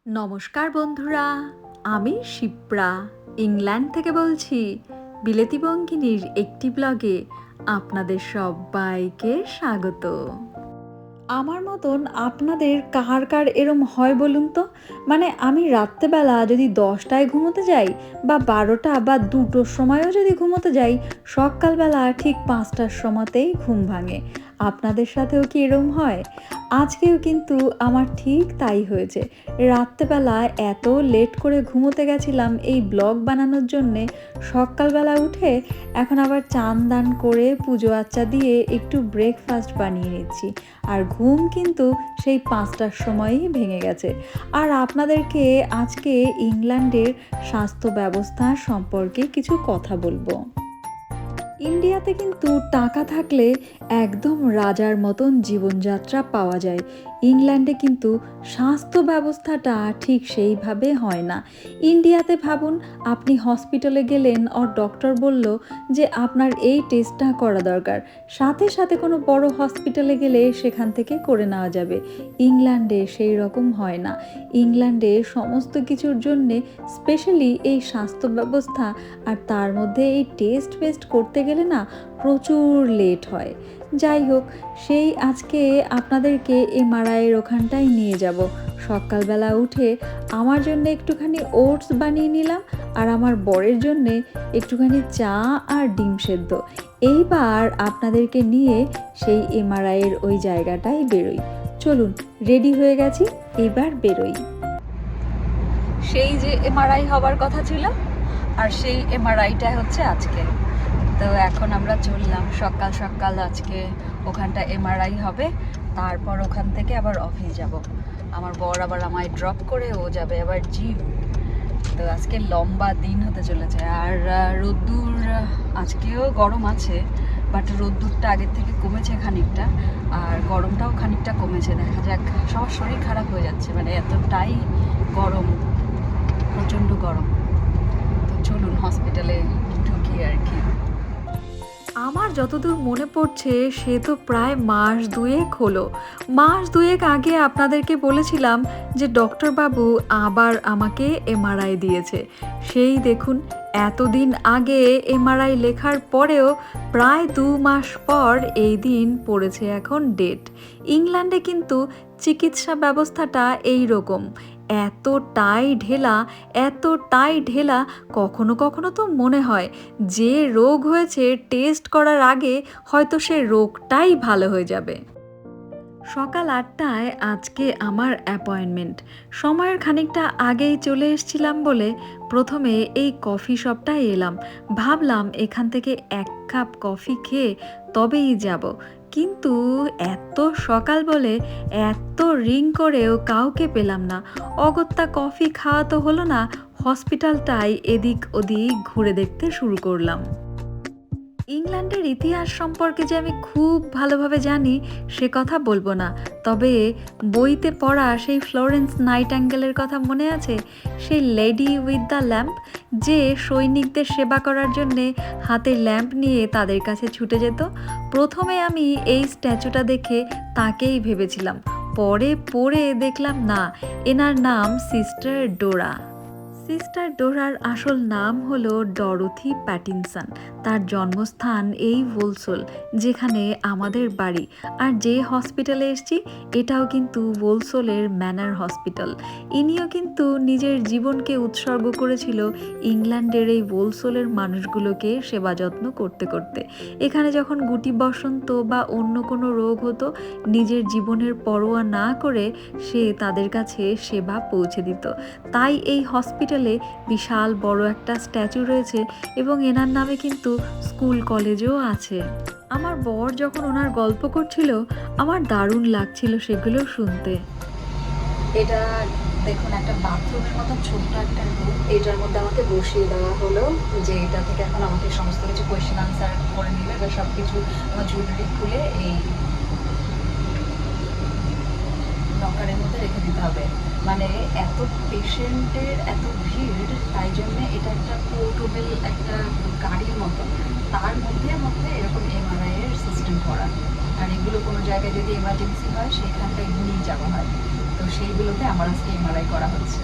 নমস্কার বন্ধুরা, আমি শিপ্রা ইংল্যান্ড থেকে বলছি। বিলেতি বঙ্গিনীর একটি ব্লগে আপনাদের সবাইকে স্বাগত। আমার মতন আপনাদের কার কার এরম হয় বলুন তো? মানে আমি রাত্রেবেলা যদি 10টায় ঘুমোতে যাই বা 12টা বা 2টোর সময়ও যদি ঘুমোতে যাই, সকালবেলা ঠিক 5টার সময়তেই ঘুম ভাঙে। আপনাদের সাথেও কি এরম হয়? আজকেও কিন্তু আমার ঠিক তাই হয়েছে। রাত্রেবেলা এত লেট করে ঘুমোতে গেছিলাম এই ব্লগ বানানোর জন্যে, সকালবেলা উঠে এখন আবার চান দান করে পুজো আচ্চা দিয়ে একটু ব্রেকফাস্ট বানিয়ে নিচ্ছি। আর ঘুম কিন্তু সেই 5টার সময়ই ভেঙে গেছে। আর আপনাদেরকে আজকে ইংল্যান্ডের স্বাস্থ্য ব্যবস্থা সম্পর্কে কিছু কথা বলবো। ইন্ডিয়াতে কিন্তু টাকা থাকলে একদম রাজার মতন জীবনযাত্রা পাওয়া যায়। ইংল্যান্ডে কিন্তু স্বাস্থ্য ব্যবস্থাটা ঠিক সেইভাবে হয় না। ইন্ডিয়াতে ভাবুন, আপনি হসপিটালে গেলেন আর ডক্টর বলল যে আপনার এই টেস্টটা করা দরকার, সাথে সাথে কোনো বড় হসপিটালে গেলে সেখান থেকে করে নেওয়া যাবে। ইংল্যান্ডে সেই রকম হয় না। ইংল্যান্ডে সমস্ত কিছুর জন্যে স্পেশালি এই স্বাস্থ্য ব্যবস্থা, আর তার মধ্যে এই টেস্ট ফেস্ট করতে গেলে না প্রচুর লেট হয়। যাই হোক, সেই আজকে আপনাদেরকে এমআরআইয়ের ওখানটায় নিয়ে যাব। সকালবেলা উঠে আমার জন্য একটুখানি ওটস বানিয়ে নিলাম, আর আমার বরের জন্যে একটুখানি চা আর ডিম সেদ্ধ। এইবার আপনাদেরকে নিয়ে সেই এমআরআইয়ের ওই জায়গাটায় বেরোই। চলুন, রেডি হয়ে গেছি, এবার বেরোই। সেই যে এমআরআই হবার কথা ছিল, আর সেই এমআরআইটা হচ্ছে আজকে। তো এখন আমরা চললাম সকাল সকাল, আজকে ওখানটা এমআরআই হবে, তারপর ওখান থেকে আবার অফিস যাব। আমার বর আবার আমায় ড্রপ করে ও যাবে আবার জিম। তো আজকে লম্বা দিন হতে চলেছে। আর রোদ্দুর আজকেও গরম আছে, বাট রোদ্দুরটা আগের থেকে কমেছে খানিকটা, আর গরমটাও খানিকটা কমেছে। দেখা যাক, সবার শরীর খারাপ হয়ে যাচ্ছে, মানে এতটাই গরম, প্রচণ্ড গরম। তো চলুন হসপিটালে ঢুকি আর কি। আমার যতদূর মনে পড়ছে সে তো প্রায় মাস দুয়েক হলো। মাস দুয়েক আগে আপনাদেরকে বলেছিলাম যে ডক্টরবাবু আবার আমাকে এমআরআই দিয়েছে। সেই দেখুন, এতদিন আগে এমআরআই লেখার পরেও প্রায় 2 মাস পর এই দিন পড়েছে এখন ডেট। ইংল্যান্ডে কিন্তু চিকিৎসা ব্যবস্থাটা এই রকম, এতটাই ঢেলা, কখনো কখনো তো মনে হয় যে রোগ হয়েছে টেস্ট করার আগে হয়তো সে রোগটাই ভালো হয়ে যাবে। সকাল 8টায় আজকে আমার অ্যাপয়েন্টমেন্ট। সময়ের খানিকটা আগেই চলে এসেছিলাম বলে প্রথমে এই কফি শপটায় এলাম। ভাবলাম এখান থেকে 1 কাপ কফি খেয়ে তবেই যাব। কিন্তু এত সকাল বলে এত রিং করেও কাউকে পেলাম না। অগত্যা কফি খাওয়া তো হলো না, হসপিটালটাই এদিক ওদিক ঘুরে দেখতে শুরু করলাম। ইংল্যান্ডের ইতিহাস সম্পর্কে যে আমি খুব ভালোভাবে জানি সে কথা বলবো না, তবে বইতে পড়া সেই ফ্লোরেন্স নাইটাঙ্গেলের কথা মনে আছে? সেই লেডি উইথ দ্য ল্যাম্প, যে সৈনিকদের সেবা করার জন্যে হাতে ল্যাম্প নিয়ে তাদের কাছে ছুটে যেত। প্রথমে আমি এই স্ট্যাচুটা দেখে তাকেই ভেবেছিলাম, পরে পড়ে দেখলাম না, এনার নাম সিস্টার ডোরা। সিস্টার ডোরার আসল নাম হলো ডরোথি প্যাটিনসন। তার জন্মস্থান এই ভোলসোল, যেখানে আমাদের বাড়ি। আর যে হসপিটালে এসেছি এটাও কিন্তু ভোলসোলের ম্যানার হসপিটাল। ইনিও কিন্তু নিজের জীবনকে উৎসর্গ করেছিল ইংল্যান্ডের এই ভোলসোলের মানুষগুলোকে সেবা যত্ন করতে করতে। এখানে যখন গুটি বসন্ত বা অন্য কোনো রোগ হতো, নিজের জীবনের পরোয়া না করে সে তাদের কাছে সেবা পৌঁছে দিত। তাই এই হসপিটালে বিশাল বড় একটা স্ট্যাচু রয়েছে, এবং এনার নামে কিন্তু স্কুল কলেজও আছে। আমার বর যখন ওনার গল্প করছিল আমার দারুণ লাগছিল সেগুলো শুনতে। এটা দেখুন, একটা বাথরুমের মতো ছোট্ট একটা রুম, এটার মধ্যে আমাকে বসিয়ে দেওয়া হলো, যে এটা থেকে এখন আমাকে সমস্ত কিছু কোয়েশ্চেন আনসার করে নিবে, বা সব কিছু আমার জুয়েলারি খুলে এই লকারের মধ্যে রেখে দিতে হবে। মানে এত পেশেন্টের এত ভিড়, তাই জন্যে এটা একটা পোর্টেবল একটা গাড়ির মতো, তার মধ্যে মধ্যে এরকম এমআরআইয়ের সিস্টেম করা। আর এগুলো কোনো জায়গায় যদি এমার্জেন্সি হয় সেখানটায় নিয়ে যাওয়া হয়। তো তো সেইগুলোতে আমার আজকে এমআরআই করা হচ্ছে।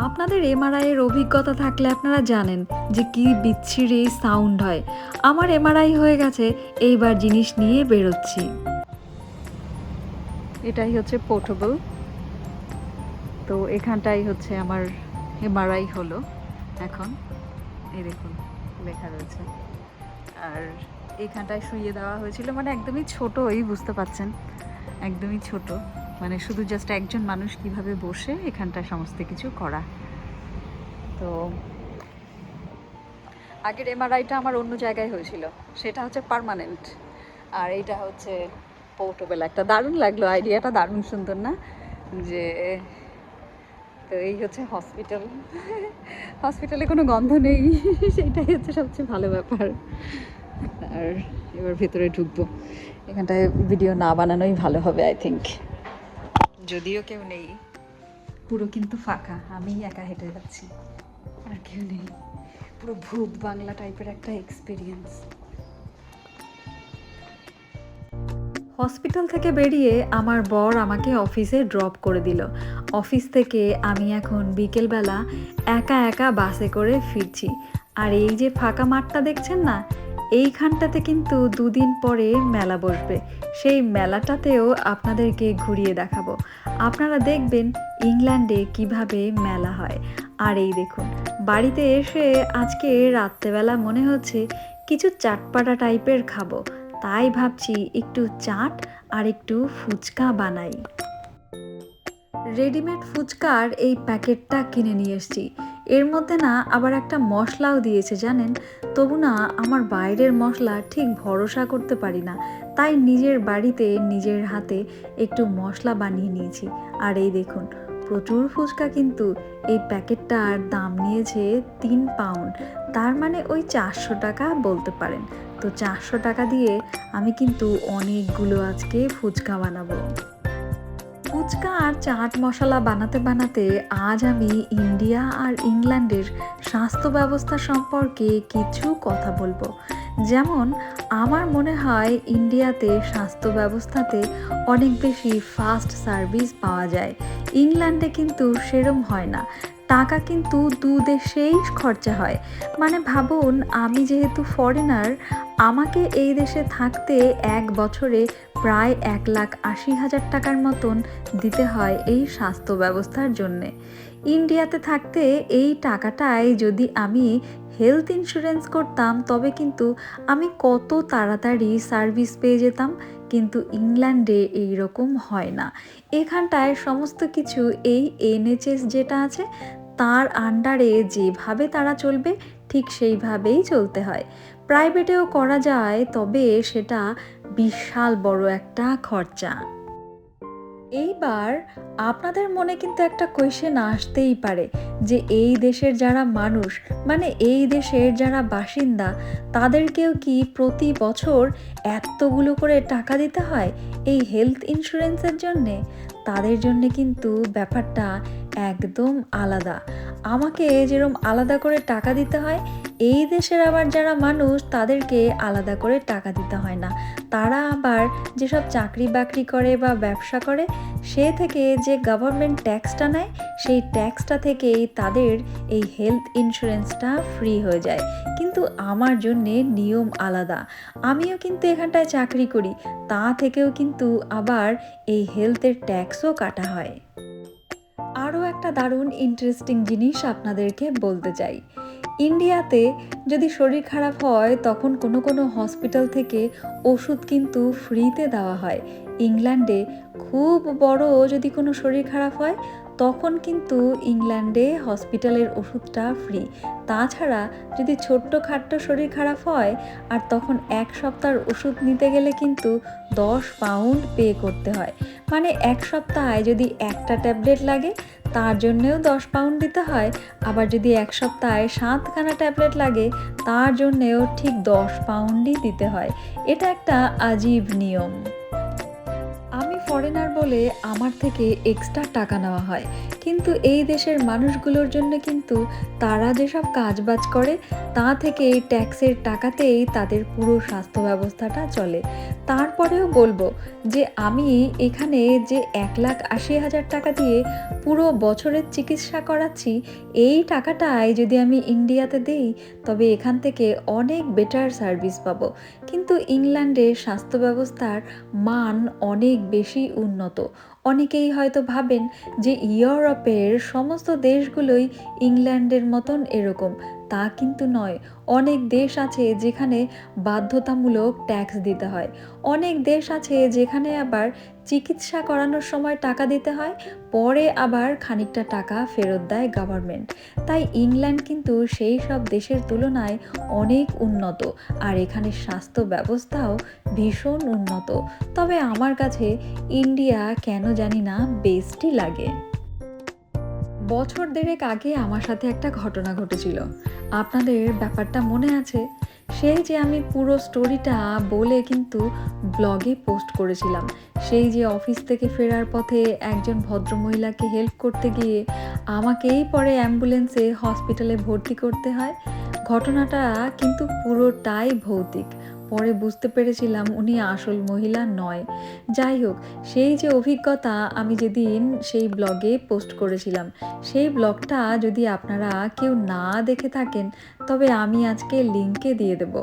আপনাদের এমআরআইয়ের অভিজ্ঞতা থাকলে আপনারা জানেন যে কি বিচ্ছিরি সাউন্ড হয়। আমার এমআরআই হয়ে গেছে, এইবার জিনিস নিয়ে বেরোচ্ছি। এটাই হচ্ছে পোর্টেবল। তো এখানটাই হচ্ছে আমার এমআরআই হলো এখন। এই দেখুন লেখা রয়েছে। আর এইখানটায় শুইয়ে দেওয়া হয়েছিল, মানে একদমই ছোটোই, বুঝতে পাচ্ছেন, একদমই ছোট, মানে শুধু জাস্ট একজন মানুষ কিভাবে বসে এখানটায় সমস্ত কিছু করা। তো আগের এমআরআইটা আমার অন্য জায়গায় হয়েছিল, সেটা হচ্ছে পার্মানেন্ট, আর এইটা হচ্ছে পোর্টেবল। একটা দারুণ লাগলো আইডিয়াটা, দারুণ সুন্দর না? যে তো এই হচ্ছে হসপিটাল, হসপিটালে কোনো গন্ধ নেই, সেটাই হচ্ছে সবচেয়ে ভালো ব্যাপার। আর এবার ভেতরে ঢুকবো। এখানটায় ভিডিও না বানানোই ভালো হবে আই থিঙ্ক, যদিও কেউ নেই, পুরো কিন্তু ফাঁকা, আমি একা হেঁটে যাচ্ছি, আর কেউ নেই। পুরো ভূত বাংলা টাইপের একটা এক্সপিরিয়েন্স। হসপিটাল থেকে বেরিয়ে আমার বর আমাকে অফিসে ড্রপ করে দিল। অফিস থেকে আমি এখন বিকেলবেলা একা একা বাসে করে ফিরছি। আর এই যে ফাঁকা মাঠটা দেখছেন না, এইখানটাতে কিন্তু 2 দিন পরে মেলা বসবে। সেই মেলাটাতেও আপনাদেরকে ঘুরিয়ে দেখাবো। আপনারা দেখবেন ইংল্যান্ডে কিভাবে মেলা হয়। আর এই দেখুন, বাড়িতে এসে আজকে রাত্রেবেলা মনে হচ্ছে কিছু চাটপাটা টাইপের খাবো, তাই ভাবছি একটু চাট আর একটু ফুচকা বানাই। রেডিমেড ফুচকার এই প্যাকেটটা কিনে নিয়ে এসেছি। এর মধ্যে না আবার একটা মশলাও দিয়েছে জানেন। তবু না আমার বাইরের মশলা ঠিক ভরসা করতে পারি না, তাই নিজের বাড়িতে নিজের হাতে একটু মশলা বানিয়ে নিয়েছি। আর এই দেখুন, প্রচুর ফুচকা, কিন্তু এই প্যাকেটটার দাম নিয়েছে 3 পাউন্ড, তার মানে ওই 400 টাকা বলতে পারেন। তো 400 টাকা দিয়ে আমি কিন্তু অনেকগুলো আজকে ফুচকা বানাবো। ফুচকা আর চাট মশলা বানাতে বানাতে আজ আমি ইন্ডিয়া আর ইংল্যান্ডের স্বাস্থ্য ব্যবস্থা সম্পর্কে কিছু কথা বলবো। যেমন আমার মনে হয় ইন্ডিয়াতে স্বাস্থ্য ব্যবস্থাতে অনেক বেশি ফাস্ট সার্ভিস পাওয়া যায়, ইংল্যান্ডে কিন্তু সেরম হয় না। টাকা কিন্তু 2 দেশেই খরচা হয়। মানে ভাবুন, আমি যেহেতু ফরেনার, আমাকে এই দেশে থাকতে 1 বছরে প্রায় 1,80,000 টাকার মতন দিতে হয় এই স্বাস্থ্য ব্যবস্থার জন্যে। ইন্ডিয়াতে থাকতে এই টাকাটায় যদি আমি হেলথ ইন্স্যুরেন্স করতাম, তবে কিন্তু আমি কত তাড়াতাড়ি সার্ভিস পেয়ে যেতাম। কিন্তু ইংল্যান্ডে এই রকম হয় না। এখানটায় সমস্ত কিছু এই এনএচএস যেটা আছে তার আন্ডারে যেভাবে তারা চলবে ঠিক সেইভাবেই চলতে হয়। প্রাইভেটেও করা যায়, তবে সেটা বিশাল বড় একটা খরচা। এইবার আপনাদের মনে কিন্তু একটা কোয়েশ্চেন আসতেই পারে যে এই দেশের যারা মানুষ, মানে এই দেশের যারা বাসিন্দা, তাদেরকেও কি প্রতি বছর এতগুলো করে টাকা দিতে হয় এই হেলথ ইন্স্যুরেন্সের জন্যে? তাদের জন্যে কিন্তু ব্যাপারটা একদম আলাদা। আমাকে যেরকম আলাদা করে টাকা দিতে হয়, এই দেশের আবার যারা মানুষ তাদেরকে আলাদা করে টাকা দিতে হয় না। তারা আবার যেসব চাকরি বাকরি করে বা ব্যবসা করে, সে থেকে যে গভর্নমেন্ট ট্যাক্সটা নেয়, সেই ট্যাক্সটা থেকেই তাদের এই হেলথ ইন্স্যুরেন্সটা ফ্রি হয়ে যায়। কিন্তু আমার জন্যে নিয়ম আলাদা। আমিও কিন্তু এখানটায় চাকরি করি, তা থেকেও কিন্তু আবার এই হেলথের ট্যাক্সও কাটা হয়। আরও একটা দারুণ ইন্টারেস্টিং জিনিস আপনাদেরকে বলতে চাই। ইন্ডিয়াতে যদি শরীর খারাপ হয়, তখন কোনো কোনো হসপিটাল থেকে ওষুধ কিন্তু ফ্রিতে দেওয়া হয়। ইংল্যান্ডে খুব বড় যদি কোনো শরীর খারাপ হয়, তখন কিন্তু ইংল্যান্ডে হসপিটালের ওষুধটা ফ্রি। তাছাড়া যদি ছোট্টখাট্টো শরীর খারাপ হয় আর তখন 1 সপ্তাহের ওষুধ নিতে গেলে কিন্তু 10 পাউন্ড পে করতে হয়। মানে 1 সপ্তাহে যদি একটা ট্যাবলেট লাগে, তার জন্যেও 10 পাউন্ড দিতে হয়। আবার যদি 1 সপ্তাহে 7খানা ট্যাবলেট লাগে, তার জন্যেও ঠিক 10 পাউন্ডই দিতে হয়। এটা একটা আজীব নিয়ম। আমি ফরেনার বলে আমার থেকে এক্সট্রা টাকা নেওয়া হয়, কিন্তু এই দেশের মানুষগুলোর জন্য কিন্তু তারা যেসব কাজবাজ করে তা থেকে ট্যাক্সের টাকাতেই তাদের পুরো স্বাস্থ্য ব্যবস্থাটা চলে। তারপরেও বলবো যে আমি এখানে যে 1,80,000 টাকা দিয়ে পুরো বছরের চিকিৎসা করাচ্ছি, এই টাকাটাই যদি আমি ইন্ডিয়াতে দিই তবে এখান থেকে অনেক বেটার সার্ভিস পাবো। কিন্তু ইংল্যান্ডের স্বাস্থ্য ব্যবস্থার মান অনেক বেশি উন্নত। অনেকেই হয়তো ভাবেন যে ইউরোপের সমস্ত দেশগুলোই ইংল্যান্ডের মতন এরকম, তা কিন্তু নয়। অনেক দেশ আছে যেখানে বাধ্যতামূলক ট্যাক্স দিতে হয়, অনেক দেশ আছে যেখানে আবার চিকিৎসা করানোর সময় টাকা দিতে হয়, পরে আবার খানিকটা টাকা ফেরত দেয় গভর্নমেন্ট। তাই ইংল্যান্ড কিন্তু সেই সব দেশের তুলনায় অনেক উন্নত, আর এখানে স্বাস্থ্য ব্যবস্থাও ভীষণ উন্নত। তবে আমার কাছে ইন্ডিয়া কেন জানি না বেস্টই লাগে। বছর দেড়েক আগে আমার সাথে একটা ঘটনা ঘটেছিল, আপনাদের ব্যাপারটা মনে আছে? সেই যে আমি পুরো স্টোরিটা বলে কিন্তু ব্লগে পোস্ট করেছিলাম। সেই যে অফিস থেকে ফেরার পথে একজন ভদ্রমহিলাকে হেল্প করতে গিয়ে আমাকেই পরে অ্যাম্বুলেন্সে হসপিটালে ভর্তি করতে হয়। ঘটনাটা কিন্তু পুরোটাই ভৌতিক। পরে বুঝতে পেরেছিলাম উনি আসল মহিলা নয়। যাই হোক, সেই যে অভিজ্ঞতা আমি যেদিন সেই ব্লগে পোস্ট করেছিলাম, সেই ব্লগটা যদি আপনারা কেউ না দেখে থাকেন তবে আমি আজকে লিঙ্কে দিয়ে দেব,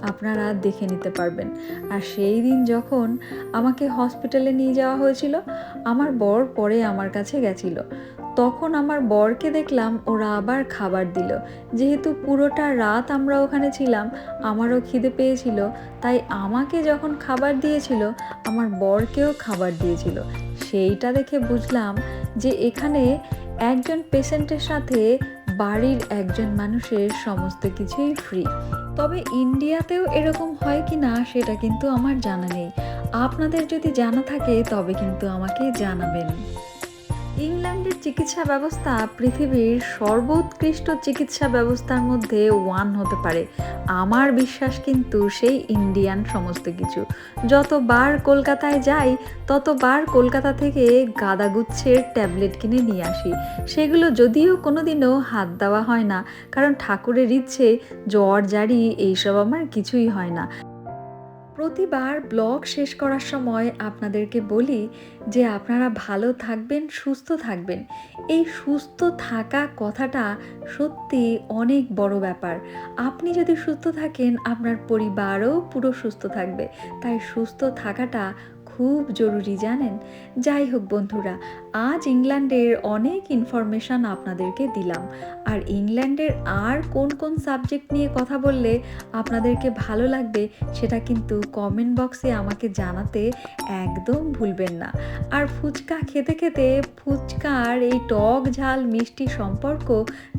আপনারা দেখে নিতে পারবেন। আর সেই দিন যখন আমাকে হসপিটালে নিয়ে যাওয়া হয়েছিল, আমার বর পরে আমার কাছে গেছিল। তখন আমার বরকে দেখলাম ওরা আবার খাবার দিল। যেহেতু পুরোটা রাত আমরা ওখানে ছিলাম, আমারও খিদে পেয়েছিল, তাই আমাকে যখন খাবার দিয়েছিল আমার বরকেও খাবার দিয়েছিল। সেইটা দেখে বুঝলাম যে এখানে একজন পেশেন্টের সাথে বাড়ির একজন মানুষের সমস্ত কিছুই ফ্রি। তবে ইন্ডিয়াতেও এরকম হয় কি না সেটা কিন্তু আমার জানা নেই। আপনাদের যদি জানা থাকে তবে কিন্তু আমাকে জানাবেন। ইংল্যান্ডের চিকিৎসা ব্যবস্থা পৃথিবীর সর্বোৎকৃষ্ট চিকিৎসা ব্যবস্থার মধ্যে ওয়ান হতে পারে। আমার বিশ্বাস কিন্তু সেই ইন্ডিয়ান সমস্ত কিছু। যতবার কলকাতায় যাই ততবার কলকাতা থেকে গাদাগুচ্ছের ট্যাবলেট কিনে নিয়ে আসি। সেগুলো যদিও কোনোদিনও হাত দেওয়া হয় না, কারণ ঠাকুরের ইচ্ছে জ্বর জারি এইসব আমার কিছুই হয় না। প্রতিবার ব্লগ শেষ করার সময় আপনাদেরকে বলি যে আপনারা ভালো থাকবেন, সুস্থ থাকবেন। এই সুস্থ থাকা কথাটা সত্যি অনেক বড় ব্যাপার। আপনি যদি সুস্থ থাকেন আপনার পরিবারও পুরো সুস্থ থাকবে, তাই সুস্থ থাকাটা খুব জরুরি, জানেন? যাই হোক বন্ধুরা, আজ ইংল্যান্ডের অনেক ইনফরমেশান আপনাদেরকে দিলাম। আর ইংল্যান্ডের আর কোন কোন সাবজেক্ট নিয়ে কথা বললে আপনাদেরকে ভালো লাগবে সেটা কিন্তু কমেন্ট বক্সে আমাকে জানাতে একদম ভুলবেন না। আর ফুচকা খেতে খেতে ফুচকার এই টক ঝাল মিষ্টি সম্পর্ক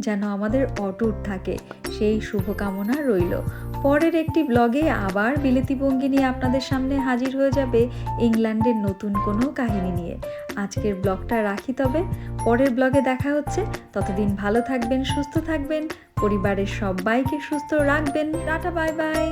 যেন আমাদের অটুট থাকে, সেই শুভকামনা রইল। পরের একটি ব্লগে আবার বিলেতি ভঙ্গি নিয়ে আপনাদের সামনে হাজির হয়ে যাবে ইংল্যান্ডের নতুন কোনো কাহিনী নিয়ে। আজকের ব্লগটা রাখি, তবে পরের ব্লগে দেখা হচ্ছে। ততদিন ভালো থাকবেন, সুস্থ থাকবেন, পরিবারের সবাইকে সুস্থ রাখবেন। Tata, bye bye.